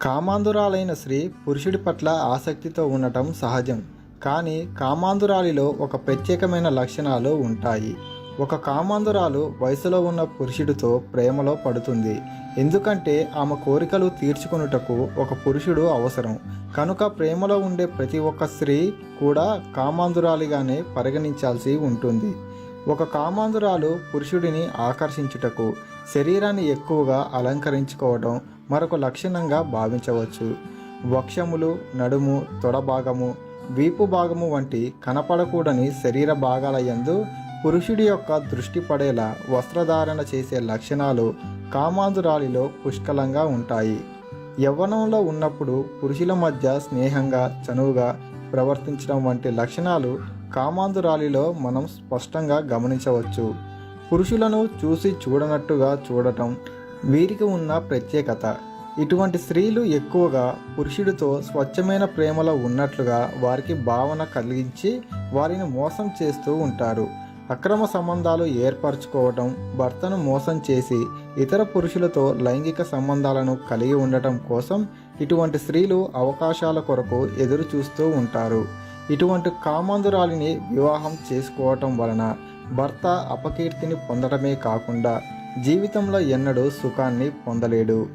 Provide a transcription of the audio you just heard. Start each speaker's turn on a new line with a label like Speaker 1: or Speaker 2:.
Speaker 1: కామాంధురాలైన స్త్రీ పురుషుడి పట్ల ఆసక్తితో ఉండటం సహజం. కానీ కామాంధురాలిలో ఒక ప్రత్యేకమైన లక్షణాలు ఉంటాయి. ఒక కామాంధురాలు వయసులో ఉన్న పురుషుడితో ప్రేమలో పడుతుంది. ఎందుకంటే ఆమె కోరికలు తీర్చుకొనుటకు ఒక పురుషుడు అవసరం. కనుక ప్రేమలో ఉండే ప్రతి ఒక్క స్త్రీ కూడా కామాంధురాలిగానే పరిగణించాల్సి ఉంటుంది. ఒక కామాంధురాలు పురుషుడిని ఆకర్షించుటకు శరీరాన్ని ఎక్కువగా అలంకరించుకోవడం మరొక లక్షణంగా భావించవచ్చు. వక్షములు, నడుము, తొడ భాగము, వీపు భాగము వంటి కనపడకూడని శరీర భాగాల యందు పురుషుడి యొక్క దృష్టి పడేలా వస్త్రధారణ చేసే లక్షణాలు కామాంధురాలిలో పుష్కలంగా ఉంటాయి. యవ్వనంలో ఉన్నప్పుడు పురుషుల మధ్య స్నేహంగా, చనువుగా ప్రవర్తించడం వంటి లక్షణాలు కామాంధురాలిలో మనం స్పష్టంగా గమనించవచ్చు. పురుషులను చూసి చూడనట్టుగా చూడటం వీరికి ఉన్న ప్రత్యేకత. ఇటువంటి స్త్రీలు ఎక్కువగా పురుషుడితో స్వచ్ఛమైన ప్రేమలో ఉన్నట్లుగా వారికి భావన కలిగించి వారిని మోసం చేస్తూ ఉంటారు. అక్రమ సంబంధాలు ఏర్పరచుకోవటం, భర్తను మోసం చేసి ఇతర పురుషులతో లైంగిక సంబంధాలను కలిగి ఉండటం కోసం ఇటువంటి స్త్రీలు అవకాశాల కొరకు ఎదురు చూస్తూ ఉంటారు. ఇటువంటి కామాంధురాలిని వివాహం చేసుకోవటం వలన భర్త అపకీర్తిని పొందడమే కాకుండా జీవితంలో ఎన్నడూ సుఖాన్ని పొందలేడు.